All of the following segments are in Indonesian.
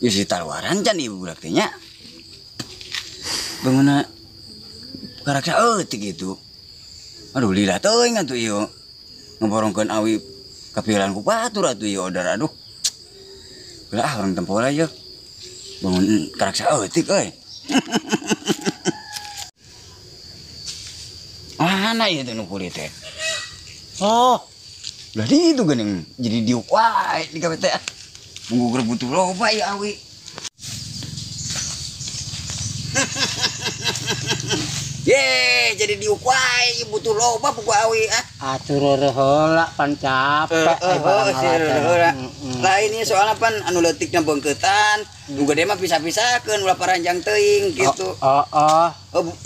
Isi taruaran can ibu budak teh nya. Bangunna karaksa eutik gitu. Aduh lila teuing atuh ieu. Ngeborongkeun awi kapilan ku batur atuh ieu order aduh. Lah orang tempoh aja. Bangun karaksa eutik euy. Mana ieu teh nu kulit teh? Oh. Lah di itu geuning jadi diuk wae di kabeh teh. Munggu butuh loba ya awi. Ye, jadi diuk wae butuh loba pugu awi ah. Atur heula pan capek Lain ieu soalna pan anu leutikna beungkeutan, nu gede mah pisah-pisahkeun ulah paranjang teuing kitu. Oh,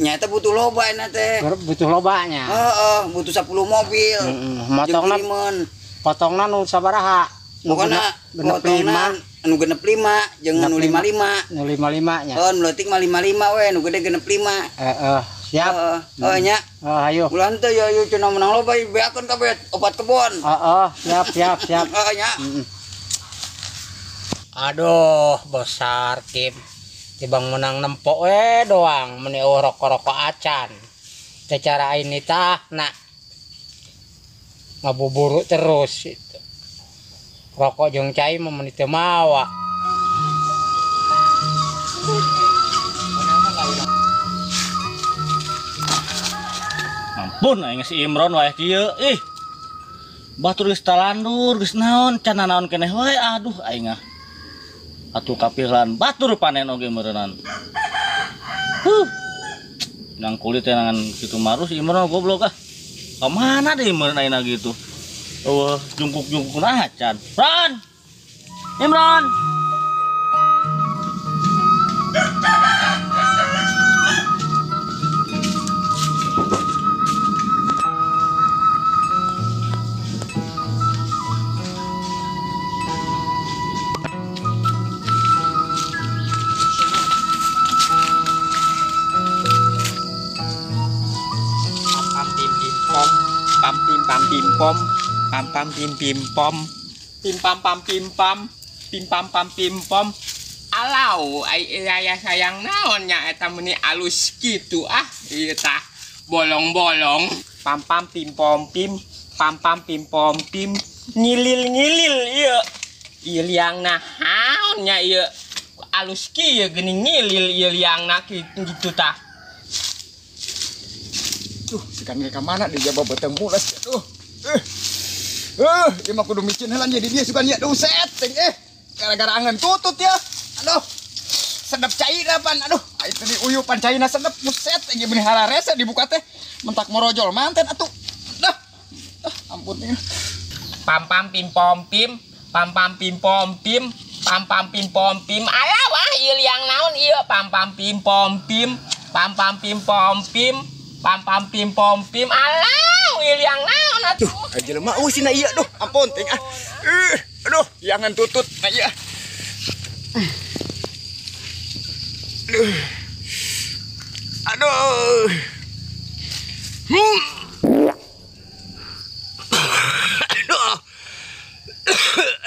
nyaeta butuh loba na teh. Butuh lobanya. Heeh, butuh 10 mobil. Potongna nu sabaraha? Pokona potongna anu genep 5 jeung anu 55. Nu 55 nya. Oh, nu leutik mah 55 we, nu gede genep 5. Siap. Nya. Ayo. Ulah henteu ya ieu cenah menang loba beakeun kabeh obat kebon. Siap. Nya. Aduh, besar Kim. Tibang menang nempok doang meni rokok-rokok acan. Teh cara ini tah nak ngabuburu terus itu. Rokok jeung cai mah meuni teu mawa. Ampun aing si Imron wae kieu. Ih. Batur geus talandur, geus naon, can naon keneh wae. Aduh aing ah. Atuh kapilan batur panen oge meureunnan. Nang kulit teh nangan kitu marus Imron goblok ah. Ka mana deui meureun ayeuna gitu. Jungkuk-jungkuk acan. Imron. Pim pam alau aya sayang naon nya eta meuni alus kitu ah ieu tah bolong-bolong pam pim pom pim ngilil ieu liangna haon nya ieu alus kieu geuning ngilil ieu liangna kitu tah. Sekarang ka mana di jaba beteng mulas aduh. Ieu mah kudu micin heula jadi dia suka nya set gara-gara angan tutut ya. Aduh. Sedep cair pan aduh. Ai tadi uyu pan cairna sedep buset ge benih halarese dibuka teh mentak morojol manten atuh. Dah. Ampun nih. Pam pim pom pim alah wah ieu liang naon ieu pam pim pom pim alah ieu liang naon atuh. Jelema usina ieu duh ampun teh ah. Aduh, jangan tutut nah iya. Aduh.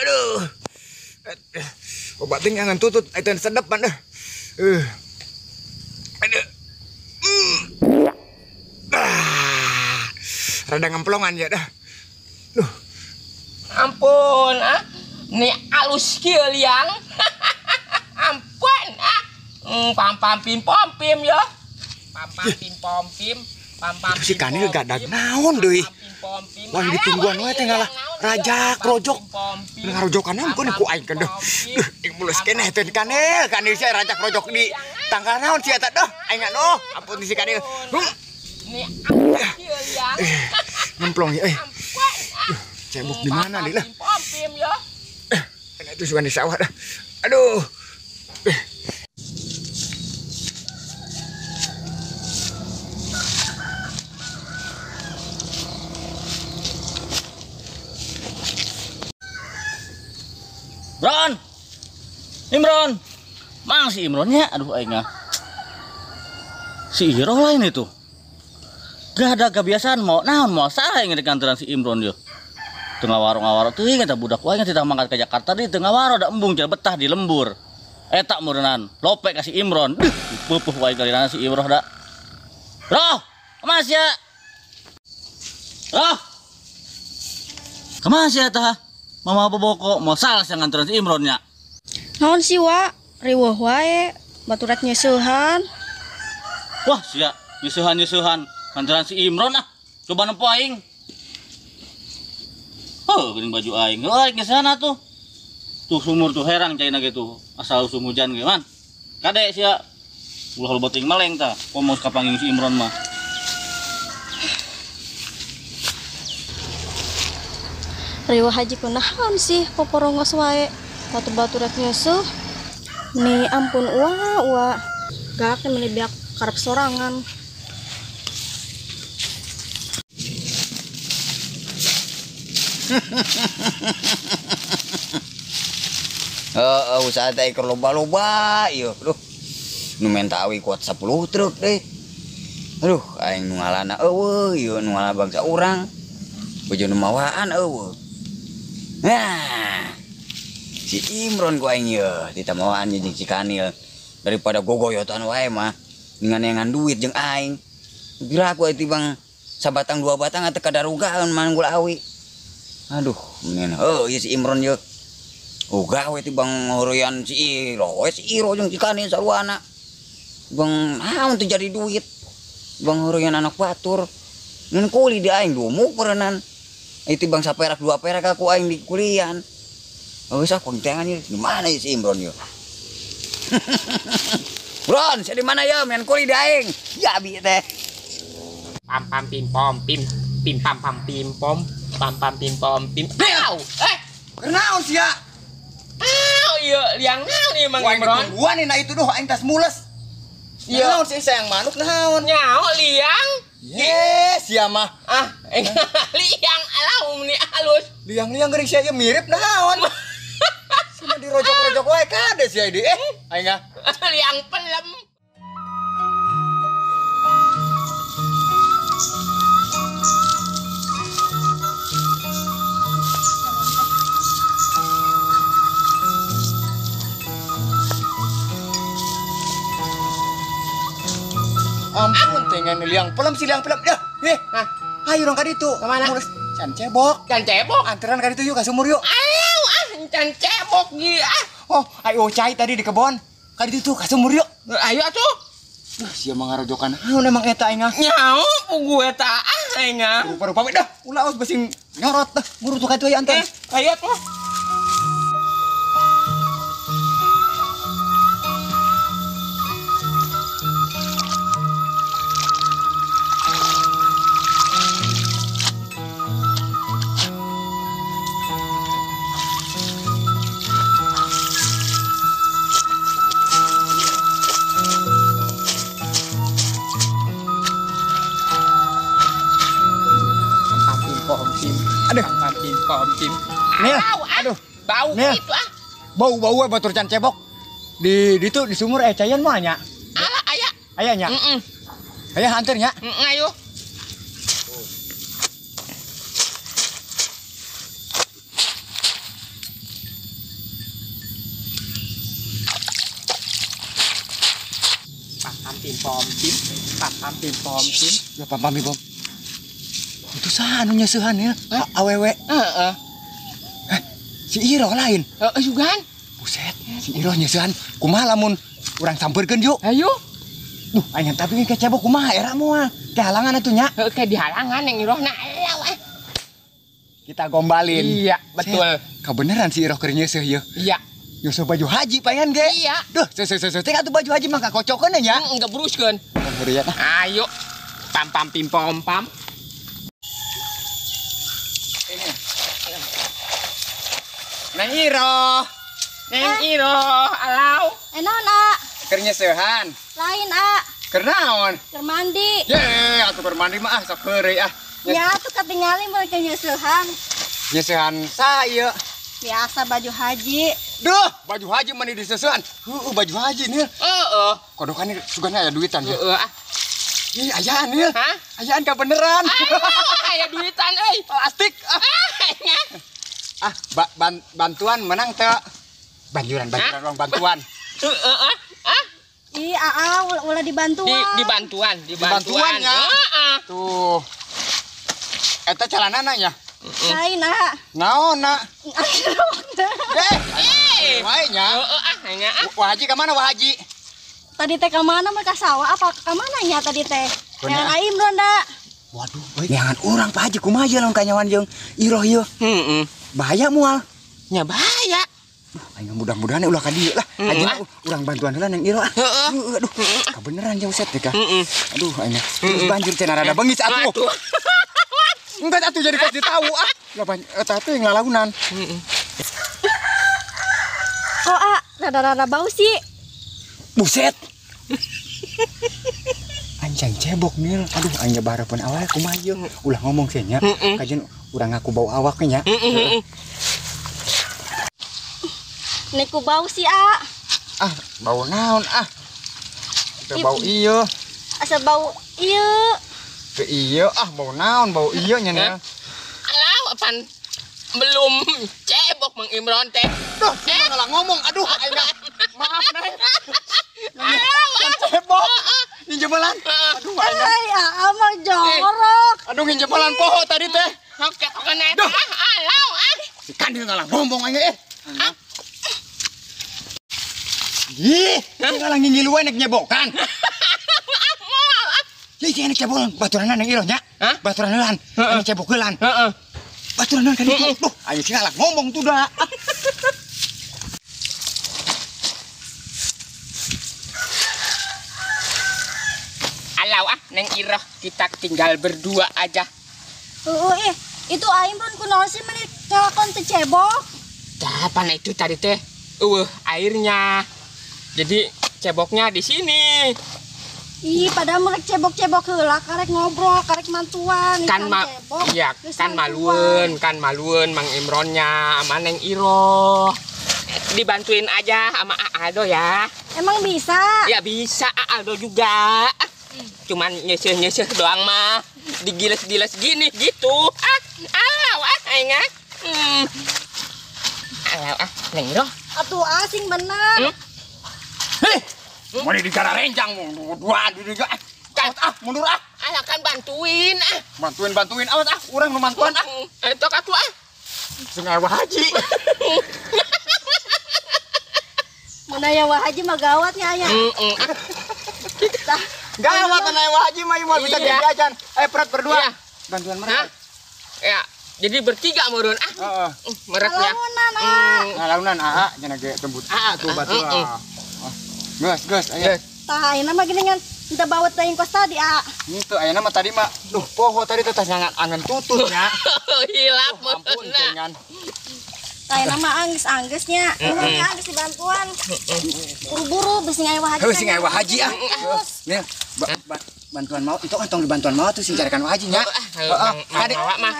Aduh. Obatnya jangan tutut, itu sedap pan dah. Aduh. Rada ngemplongan ya dah. Duh. Ampun ah. Ni alus kieu liang. Ampun ah. Pam pim pom pim yo. Pam pim. Si Kanil gadag naon deui. Wah ditungguan wae teh ngalah rajak rojok. Ngarojokan ampun ku aing kan deuh. Ing mulus keneh teh Kanil saya rajak rojok di tanggal naon sia eta doh. Aing anu ampun si Kanil. Ni alus kieu liang. Nemplong ya cebok di mana nih lah? Itu suka di sawah dah. Aduh. Imron. Mang si Imronnya, aduh aing ah. Si Iroh lain itu. Gak ada kebiasaan mau naon mau salah yang di kantoran si Imron yo. Tengah warung teuing eta budak wae kita mangkat ke Jakarta di tengah waro da embung cenah betah di lembur. Eta meureunnan lope kasih Imron. Peupuh wae galina si Imroh da. Roh, kemana sih ya? Roh. Kemana sih ya tah? Mama boboko mau salah yang nganterin si Imron nya. Naon sih wa? Riweuh wae, baturat nyeusehan. Wah, sia, nyusuhan nganterin si Imron ah. Coba nempo aing. Oh, geuning baju aing. Euy, ke sana tuh. Tuh sumur tuh herang caina gitu. Asal usum hujan ge man. Kade sia. Ulah lu beting maleng tah. Pomos kapangging si Imron mah. Riweuh haji kunaon sih poporongos wae. Batu-baturat nyeusuh. Ni ampun uwa. Galak teh meuli beak karep sorangan. Usaha teh keur loba-loba ieu. Duh. Nu menta awi kuat 10 truk deh. Aduh, aing nu ngalana eueuh ieu nu ngalah bangsa urang. Bojo nu mawaan eueuh. Nah. Si Imron ku aing ieu, ditamawaan jeung si Kanil. Daripada gogoyotan wae mah, dengan duit jeung aing. Kira aku tibang sabatang dua batang atuh kadarugaan manggul awi. Aduh, menen ieu si Imron ieu. Gawe tibang horoyan si Iro, si Iro jeung si Kanil saruana. Bang naon teu jadi duit. Bang horoyan anak batur. Ngan kuli di aing dumuk perenan. Tibang saperak 2 perak aku aing di kulian. Wis ah kontengan ieu. Di mana si Imron ieu? Bron, saya di mana ya? Main kuli di aing. Ya bi teh. Pam pam pim pom pim pam pam pim pom pim pom pim. Au! Kenaon sih ya? Iya, liang naon ieu Mang Wah, Imron? gua nih nah itu doh aing tas mules. Iya. Naon sih sayang manuk naon? Nyaho liang. Yes, sia mah. Liang alau meni halus. Liang-liang geuning sia ieu mirip naon? Cuma dirojok-rojok wae kade sia di. Aing ah. Liang pelem. Ampun tengen liang pelem si liang pelem. Dah, ayo dong ka ditu. Kemana? Mulus can cebok. Can cebok. Anteran ka ditu yuk ka sumur yuk. Ayo can cebok ge Oh, ayo cai tadi di kebon. Ka ditu ka sumur yuk. Ayo atuh. Sia mangarojokan naon emang eta aing ah. Nyaho pugu eta aing. Rupa-rupa dah. Ulah aus basing nyorot dah. Buru tuh ka ditu aya anten. Ayo atuh. Aduh, Pom pim. Nih, Aduh, bau Nih. itu ah. bau-bau we batur can cebok. Di ditu di sumur cayan mah nya. Ala aya. Aya nya. Aya hanter nya. Ayo. Pam pim pom pim. Ya pam-pam bom. Itu sah anu nyeusehan ya. Awewe. Heeh. Si Iro lain. Sugan. Buset, si Iro nyeusehan kumaha lamun urang sampeurkeun yuk. Ayo. Duh, aing tapi ke cebok kumaha era moal. Kehalangan atuh nya. Kayak dihalangan yang irohna. Kita gombalin. Iya, betul. Kebeneran si Iro keur nyeuseh ieu. Iya. Nyeuseh baju haji pengen ge. Iya. Duh, teh atuh baju haji mah kakocokeun nya. Enggak beruskeun. Heureuyat. Ayo. Pam pim pom pam. Neng Iro. Alau. Naon a? Keur nyeusehan. Lain a. Keur naon? Keur mandi. Ye, atuh keur mandi mah sok heureuy ah. Ya tuh ketinggalan mereka nyeusehan. Nyeusehan sa ieu. Biasa baju haji. Duh, baju haji mani diseusehan. Baju haji nih. Heeh. Kodokan sugan aya duitan ya. Heeh ah. Ih, ayaan ya. Hah? Ayaan gak beneran. Aya duitan euy. Plastik. Bantuan menang teh. Bantuan uang bantuan. Ih, ulah dibantu. Di bantuan Bantuannya. Heeh. Tuh. Eta calanana nya. Lain, ah. Naon na? Eh. Wae nya. Heeh nya. Wah Haji ka mana Wah Haji? Tadi teh ke mana mah? Ka sawah apa ke mana nya tadi teh? Yang aim ronda. Waduh, nyangan orang Pak Haji kumaha jeung kanyawan jeung Iroh ieu. Heeh. Bahaya moal. Nya bahaya. Ayo mudah-mudahan ulah ka dieu lah. Haji urang bantuan heula nang Iroh. Aduh, kabeneran jeung set teh ka. Aduh, ayeuna. Terus banjir cenah rada beungis atuh. Enggak atuh jadi kos ditahu ah. Lah eta teh ngalaunan. Oh, rada-rada bau sih. Buset. Anjing cebok Nil. Aduh, anya barapan awal kumaha ieu. Ulah ngomong sih nya. Kajen urang ngaku bau awak nya. Niku bau sih, Ah, bau naon ah. Teu bau ieu. Asa bau ieu. Teu ieu ah bau naon bau ieu nya Nil. Alah apaan belum cebok Mang Imron teh. Duh, malah ngomong. Aduh, ayeuna maaf Neng. Alah Cebok. Nginjemelan. Aduh, ayeuna. Ai, mah jorok. Aduh, nginjemelan poho tadi teh. oke tokan eta. Alah Si Kandil ngalah ngomong aja Ih, ngalah ngingiluan nek nyebokan. Jadi si enak cebolan, baturan nang iroh nya. Baturan helan, anu cebok helan. Heeh. Baturan helan kan itu. Duh, ayo si ngalah ngomong tuh dah. Alah Neng Iroh kita tinggal berdua aja. Itu aing pun kunaon sih meni ngakon teh cebok. Kapan itu tadi teh? Airnya. Jadi ceboknya di sini. Ih, padahal merek cebok-cebok heula karek ngobrol, karek mantuan. Kan cebok. iya, geus kan mantuan. malueun Mang Imronnya sama Neng Iroh. Dibantuin aja sama Aldo ya. Emang bisa? Ya bisa Aldo juga. Cuman nyeseh doang mah. Digiles-giles gini gitu. Alah Alah Neng Iroh. Atuh asing bener. Heh, mau di negara renjang dua juga. Mundur Alah kan bantuin Bantuin awas urang nu mantuan Itu atuh Sungai Wah Haji. Mun aya Wah Haji mah gawat nya aya. Gawat Sungai Wah Haji mah mau bisa Iya. jajan. Perat berdua. Iya. Bantuan mereka. Ya, jadi bertiga meureun Heeh. mereknya. Ngalaunan cenah ge tembut tuh batu. Gas, ayo. Tah ayeuna mah gini ngan minta bawet teuing kos tadi, Itu ayeuna mah tadi mah duh poho tadi teh nyangan angan tutut nya. Hilap Ampun meureun. cengan. Ayeuna mah anggeus-anggeusnya. Emangnya geus dibantuan. Buru-buru beusi ngaya Wah Haji. Heuh sing aya Wah Haji Nih, bantuan mau itu kan tong dibantuan mau tuh sing carikan Wah Haji nya. Kade mah.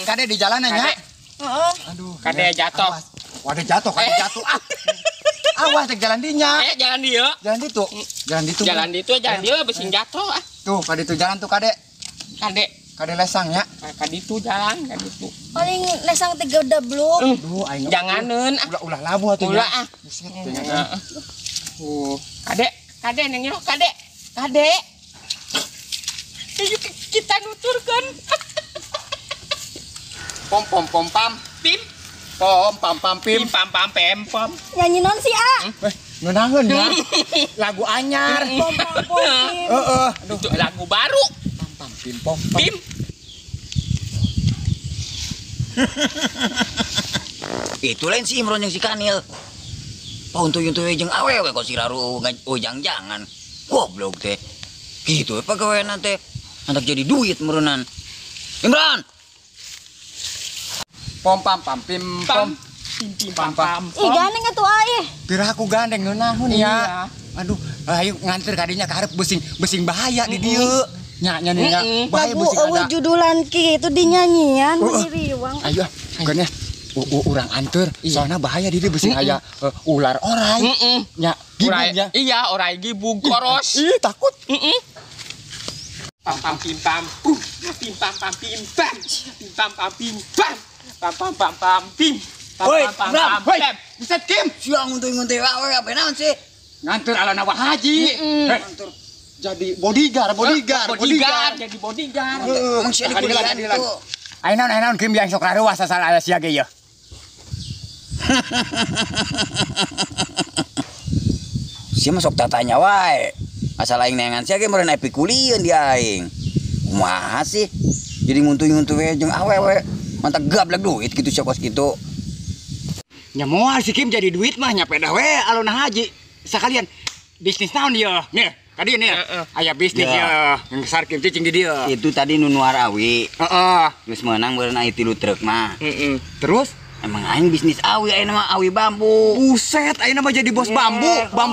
Kade di jalanan nya. Heeh. Aduh, Kade jatuh. Waduh jatuh. Awas cek jalan dinya. Jalan dia. Jalan ditu. Jalan dia besing jatuh Tuh, kade itu jalan tuh kade. Kade Lesang ya. kade itu jalan kade itu. Paling lesang teh gedebluk. Duh, aing Janganeun ulah labu atuh ulah nya. Kade Neng Iroh kade. Kita nuturkan. Pom pam. Pim Pom pim. pam. Nyanyi non sih, Ngeunangeun ya. Lagu anyar. Pom-pom-pom. Heeh. Itu lagu baru. Pom. Pim. Itu lain si Imron yang si Kanil. Pauntuy-untuy jeung awewe kok si Raru jangan. Goblok teh. Gitu pagawean teh. Antak jadi duit meureunan. Imron. Pom pim pom. Ih, gandeng atuh ai. Pira aku gandeng ngeunahun ya. Aduh, ayo nganter kadinya ka hareup besing bahaya di dieu. Nya bahaya Lagu besing ada. judulan kitu dinyanyian mendiriwang. Ayo, geus ya. Urang anter, soalnya bahaya di dieu besing aya ular orai. Nya, gimana ya? Iya, orai gibug koros. Ih, takut. pam pim pam pim pam pam pim pam pim pam pam pim pam pam pam pam pam pim pam Woi, pam pam Bram, pam woi. pam. Buset Kim, Siang nguntuy-nguntuy wae apa naon sih? Nganter ala nawa haji. Jadi bodyguard. jadi bodyguard. Emang sia di kuliah itu. Ayeuna Kim yang sok raruas asal aya sia ge ya. Sia mah sok tatanya wae. Asal aing neangan sia ge meureun epikulieun di aing. Kumaha sih? Jadi nguntuy-nguntuy we jeung awewe. Mantap gablek duit kitu sia kos kitu. Nya moal si Kim jadi duit mah nya pedah we aluna haji. Sakalian bisnis naon ieu? Nih, tadi nih aya bisnis ya. Yang Sarkim cicing di dieu. Itu tadi nu nuar awi. Heeh. Terus menang meureun aya 3 truk mah. Terus Emang aing bisnis awi ayeuna mah awi bambu. buset ayeuna mah jadi bos bambu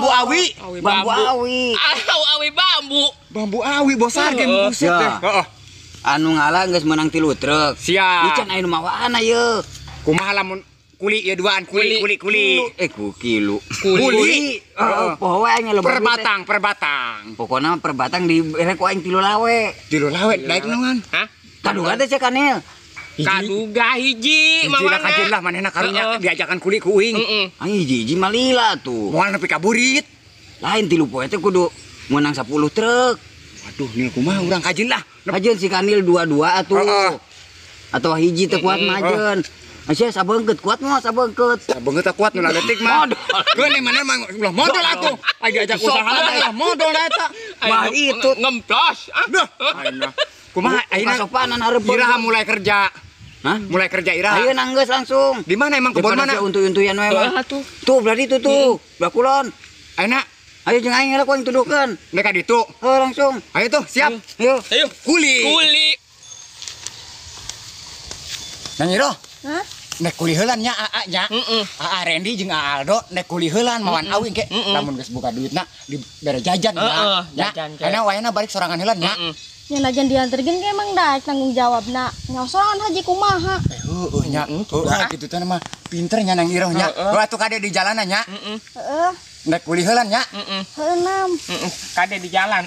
awi. Bambu awi. Awi bambu. Bambu awi bos Sarkim buset Ya. deh. Heeh. Anu ngalah geus menang 3 truk. Siap. Ican ayeuna mah waana ieu. Kumaha lamun kuli ya duaan kuli. Ku kilu. Kuli. Heeh, poho wae nya loba. Per batang. Pokona per batang dibere ku aing 3 lawe. Tilu lawe daek naon? Hah? Kaduga teh cek Kanil. Kaduga hiji Hiji lah kajen lah manehna karunya diajakan kuli ku uing. Aing hiji-hiji mah lila tuh. Moal nepi ka burit. Lain 3 poe teh kudu menang 10 truk. Waduh, nil kumaha urang kajen lah. Ajeun si Kanil 2-2 atuh. Heeh. Atau hiji teh kuat mah ajeun. Sia sabeungkeut kuat mah sabeungkeut. Beungeut teh kuat nu letik mah. Modal. Geus mana mah ulah modal atuh. Aya diajak usaha lah modal eta. Mah itu ngemplos. Duh, ayeuna. Kumaha ayeuna kasopanan hareup. Iraha mulai kerja. Hah? Mulai kerja Iraha. Ayeuna nanggeus langsung. Di mana emang kebon mana? Untuy-untuyan we mah. Tuh berarti itu tuh. Belah kulon. Ayeuna Ayo jeung aing heula ku aing tuduhkeun. mereka ditu. Langsung. Ayo tuh, siap. Yuk. Ayo. Kuli. Nang Iro, Hah? nek kuli heulan nya AA nya. AA Randy jeung AA Aldo nek kuli heulan mawan awing ke. Lamun geus buka duitna dibere jajan nya. jajan, Nya wayana balik sorangan heulan nya. Nya najan dianterkeun ge emang daek tanggung jawabna. Nya sorangan haji kumaha? Heueuh nya. Heueuh kitu teh mah pinter nya Nang Iro nya. Atuh kade di jalanan nya. Heeh, Nek kuli heulan nya. heueunam. Kade di jalan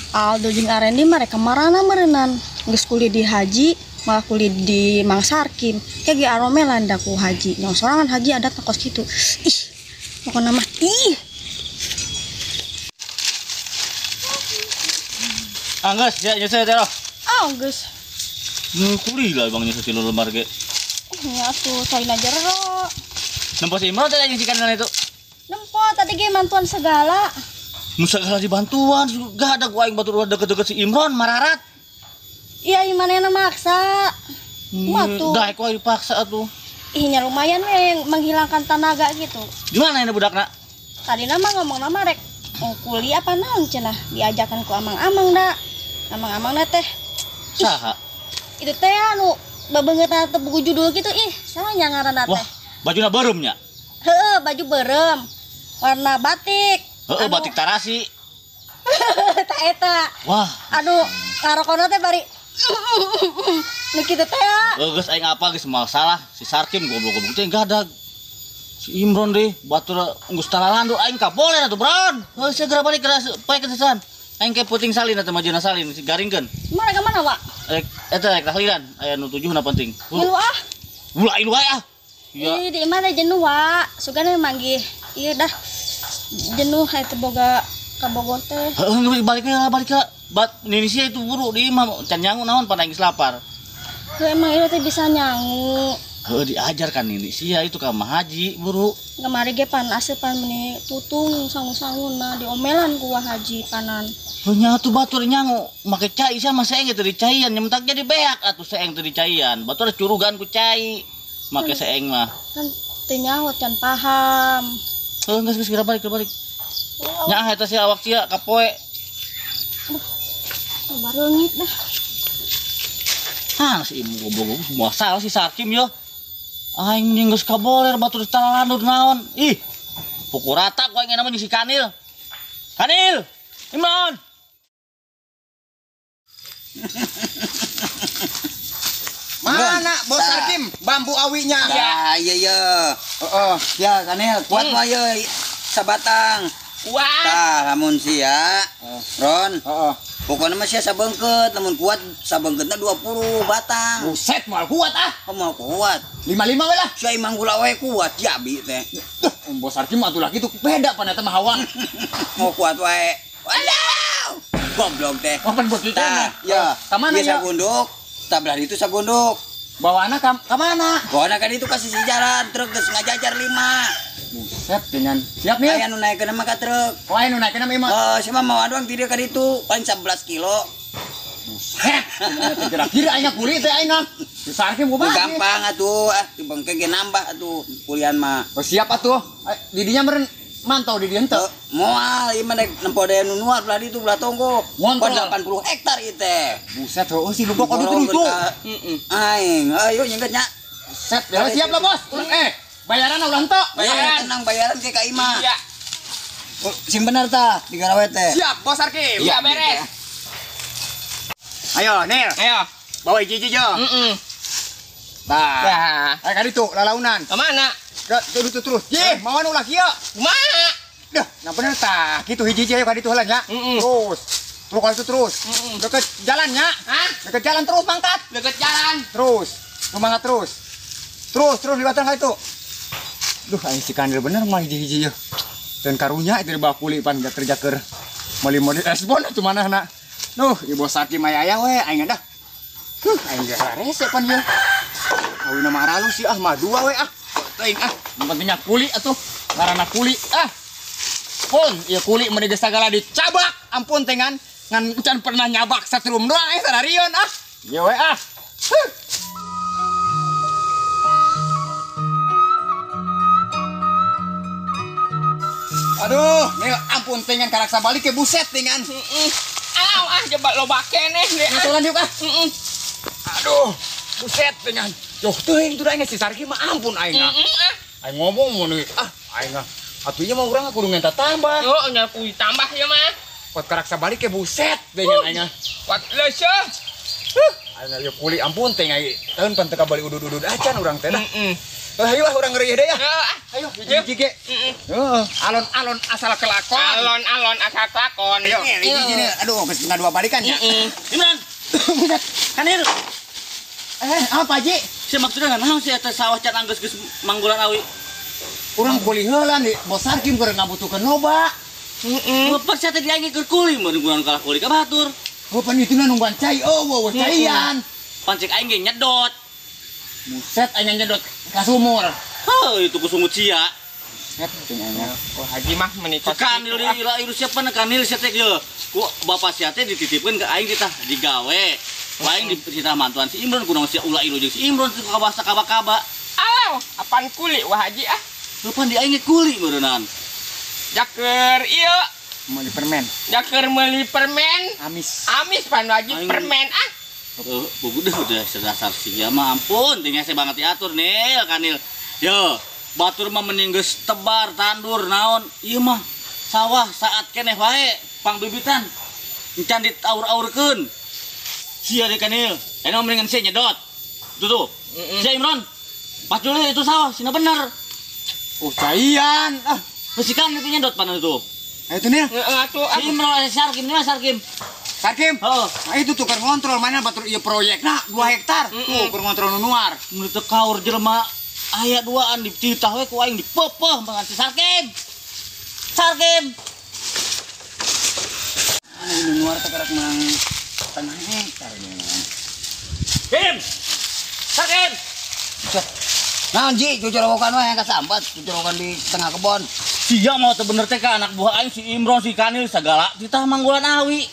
Aldo jeung Arendi mereka marana meureunan. Geus kuliah di haji, malah kuliah di Mang Sarkim. Kayak ge aromelan da ku haji. Nya sorangan haji adat na kos kitu. Ih, pokona mah ih. Anggas, ya saya teh. Ah, geus. Kuli lah bang nyesa 3 lembar ge. Nya atuh saina jero. Nempos Imron teh yang si Kanil itu. Nempo tadi ge mantuan segala. Nu segala dibantuan, gak ada gua aing batur deket-deket si Imron mararat. Iya, imanena maksa. Matuh. Daek wae dipaksa atuh. Ih, nya lumayan we menghilangkan tenaga gitu. Gimana ini budakna? Tadi nama ngomong nama rek mau kuliah apa naon cenah diajakan ku amang-amang da. Amang-amang da teh. Saha? Itu teh anu babeungeutna teh buku judul gitu ih, saha nya ngaranna Wah, teh? bajuna beureum nya. Heeh, baju berem. Warna batik. Heeh, batik tarasi. Tah eta. Wah, Aduh, karokona teh bari nu kitu teh. geus aing apa geus masalah si Sarkim goblok-goblok teh gadag. Si Imron deh batur geus talalan aing kaboler atuh, Bron. Heuh segera balik ke pae ke sesan. Aing ke puting salin atuh majuna salin si garingkeun. Mana ke mana, Wak? Eta rek tahlilan aya nu 7 na penting. Milu ah. Ulah ilu aya. Iya. Ih, di mana jenuh, Wak? Sugana manggih. Ieu dah. Jenuh eta boga ka Bogor teh. Heeh, balik ke Indonesia itu buru di imah can nyangu naon pada geus lapar. Heuh, emang ieu teh bisa nyangu. Heuh diajarkan Indonesia itu ka mah haji buru. Kemari ge pan asepan meni tutung sangu-sanguna diomelan ku haji panan. Heuh nya atuh batur nyangu make cai sama seeng teu dicaian nya mentak jadi beak atuh seeng teu dicaian. Batur curugan ku cai. Make seeng mah. Kan teu nyaho can paham. Heuh geus segera balik. Nya eta si awak sia kapoe. Bareungit dah. Ah si ibu goblok semua salah si Sarkim yo. Aing mending geus kaboler batur talalandur naon. Ih. Pukul rata ku aing namanya si Kanil. Kanil. Imron. Mana bos Sarkim bambu awinya? Ya, iya. Heeh. Ya, Kanil, kuat mah ye sabatang. Kuat. Tah lamun sia Ron Heeh. pokoknya mah sia sabengket lamun kuat sabengketna 20 batang. Buset moal kuat ah. Kamu kuat 55 we lah. sia imang gula we kuat jabi teh. Tuh, Bos Sarkim atuh laki tuh beda paneta mah hawang. Mau kuat wae. Waduh goblok teh. Kapan buat kita Tah nih? ya Ka mana dia ya? sagunduk tablah itu sagunduk. Bawa anak ka mana? Pokoknya kan itu kasih si jalan truk geus ngajajar 5. Buset dengan siap nih. Aya nu naikeun mah ka truk. Oh, anu naikeun mah imah. Si mah mau doang tidak kan itu paling 11 kilo. Buset. Kira-kira aing kulit teh aing. Si Sarkim Itu kumaha? gampang atuh, timbang kege nambah atuh kulian mah. Oh, siap atuh. Didinya meureun mantau di dieu henteu. Moal ieu mah nempo daya nu nuar belah ditu belah tonggo. Ngontrol. 80 hektar ieu teh. Buset, heuh si lubok adu itu. Aing, ayo nyeungeut nya. Set, ya siap lah, Bos. Bayaran ulang teu. Bayaran tenang bayaran ke ka imah. Iya. Sing bener tah di garawe teh. Siap, Bos Sarkim. Iya beres. Ayo, Nil. Ayo. Bawa hiji-hiji jo. Nah. Dah. Ka ditu lalaunan. Kemana? Terus. Ye, mau anu laki ya. Kumaha? Dah, nah bener tah. Kitu hiji-hiji ayo ka ditu heula nya. Terus. Terus kalau itu terus. Deket jalannya. Hah? Deket jalan terus mangkat. Deket jalan. Terus. Semangat terus. Terus liwatan ka itu. Duh, aing si Kandil bener mah hiji-hiji ya. Dan karunya itu dibawa kuli pan kerja keur moli-moli respon itu manahna. Duh, ibu Sarkim aya we aing dah. Aing geus rese pan ieu. Awina mah ralu sih mah dua we Teuing yang pentingnya kuli atuh. Ngaranna kuli Pun, ieu kuli meuni geus sagala dicabak. Ampun teh ngan can pernah nyabak satrum doang sadarion Ieu we Aduh, nih ampun tengan karaksa balik ke buset tengan. Aw, jebak lo keneh deh. Ngatulan yuk Aduh, buset tengan. Yo, teuing tuh aing si Sarki mah ampun aing. Aing ngomong mun aing atunya mah urang kudu ngenta tambah. Oh, nya kuy tambah ya mah. Pot karaksa balik ke buset tengan aing. Kuat leuseum. Aing yo kuli ampun teh aing. Taun pan teu balik udud-udud acan urang teh dah. Ayo lah urang ngeureuyeuh deh ya. Ayo, hiji ge. Alon-alon asal kelakon. Alon-alon asal kelakon. Ayo, hiji aduh geus ngadua balikan ya. Imran, Kanil. Apa Ji? Si maksudnya naon si eta sawah can anggeus geus manggulan awi. Urang kuli heula nih, Bos Sarkim keur ngabutuhkeun loba. Lepas saya tadi aing keur kuli mun bulan kalah kuli ka batur. Oh, panituna nungguan cai wes caian. Pancik aing ge nyedot. Buset aing nyedot ka sumur. Heuh, itu kusungut cia. Set tinggalnya. Oh, haji mah menikah. Kanil ieu siapa kanil sia teh ge. Ku bapak sia teh dititipkeun ke aing ditah digawe. Aing dititah mantuan si Imron kunaon sia ulah ilu jeung si Imron ka bahasa kaba-kaba. Aw, apaan kuli wah haji Lupan di aing ge kuli meureunnan. Jaker ieu. Mau di permen. Jaker meuli permen. Amis. Amis pan haji Aing- permen Buku udah sedasar sih ya mah ampun tinggal saya banget diatur nih Kanil. Yo, batur mah mending geus tebar tandur naon. Ieu mah sawah saat keneh wae pangbibitan. Encan ditaur-aurkeun. Sia deui Kanil. Eno mendingan saya nyedot. Tuh. Sia Imron. Pas dulu itu sawah, sina bener. Oh, caian. Besikan itu nyedot panas itu. Ayo tuh nih. atuh Si Imron Sarkim nih Sarkim. Sarkim. Oh, Nah, itu tuh kan kontrol mana batur ieu proyek. Nah, 2 hektar. Tuh, keur ngontrol nu nuar. menurut teu kaur jelema aya duaan dititah we ku aing dipeupeeh banget si Sarkim. Sarkim. Ini nuar teh karak menang tanah hektar ini. Kim. Sarkim. Naon Ji, cucorowokan wae yang kasambat, cucorowokan di tengah kebon. Sia mau teu bener teh ka anak buah aing si Imron si Kanil sagala ditah manggulan awi.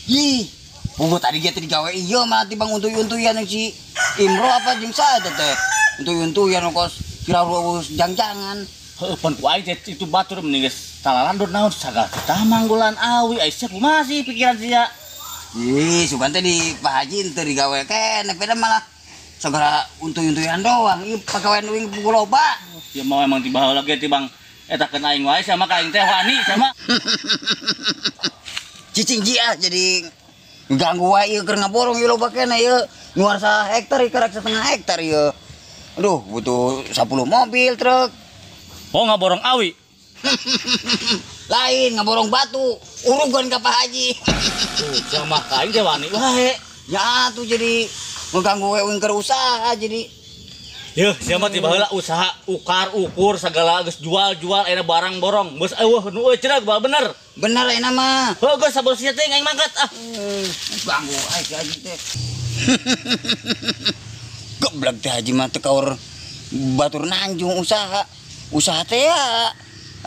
Ih, buku tadi dia digawe ieu mah tibang untuy-untuyan si Imro apa jeung saja teh. Untuy-untuyan kos kiraurus jang-jangan. Heuh pan ku aing teh itu batur mending geus talalandor naon sagala ditah manggulan awi. Ai sia kumaha sih pikiran sia. Ih, sugan teh di Pak Haji teu digawe keneh beda malah sagala untuy-untuyan doang. Ieu pagawean uing buku loba. Ya mau emang tiba heula ge tibang eta keun aing wae sama ka aing teh wani sama. Cicing Ji jadi ganggu wae ieu keur ngaborong ieu loba keneh ieu. Nuar 1 hektar ieu karak 1/2 hektar ieu. Aduh, butuh 10 mobil truk. Oh ngaborong awi. Lain ngaborong batu, urugan ka Pak Haji. Sama kain teh wani wae. Ya tuh jadi mengganggu wewing keur usaha jadi. Yeuh, siapa tiba heula usaha ukar ukur segala geus jual aya barang borong. Geus eueuh nu cenah bener. Bener enak mah. Heuh geus sabeusnya teh aing mangkat ah. Ganggu aing si Haji teh. Goblok teh Haji mah teu kaur batur nanjung usaha. Usaha teh ya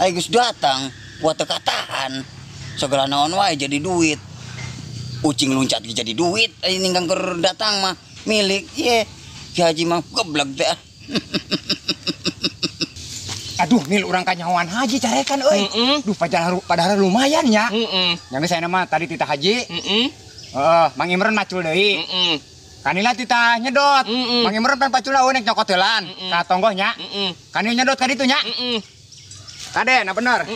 aing geus datang buat teu katahan. Segala naon wae jadi duit. Ucing luncat jadi duit. Ini ninggang keur datang mah milik. Ye. Si Haji mah goblok teh. Aduh, mil urang kanyahoan Haji carekan euy. Duh, padahal lumayan nya. Yang saya nama tadi Tita Haji. Mang Imron macul deui. Kanila Tita nyedot. Mang Imron pan pacula eueuh nek nyokotelan ka tonggohnya. Kanil nyedot ka ditu nya. Kade, nah bener.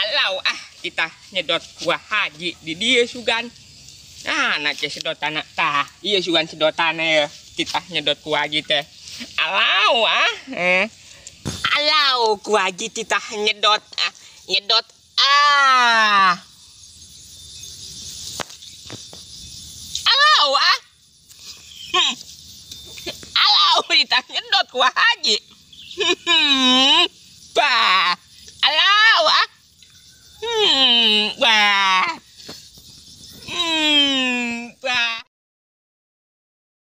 Alau kita nyedot kuah Haji di dia sugan. Nah, nak sedotan tah. Iya sugan sedotane kita nyedot kuah Haji teh. Alau Alau kuah Haji kita nyedot nyedot Alau Alau kita nyedot kuah Haji. Bah.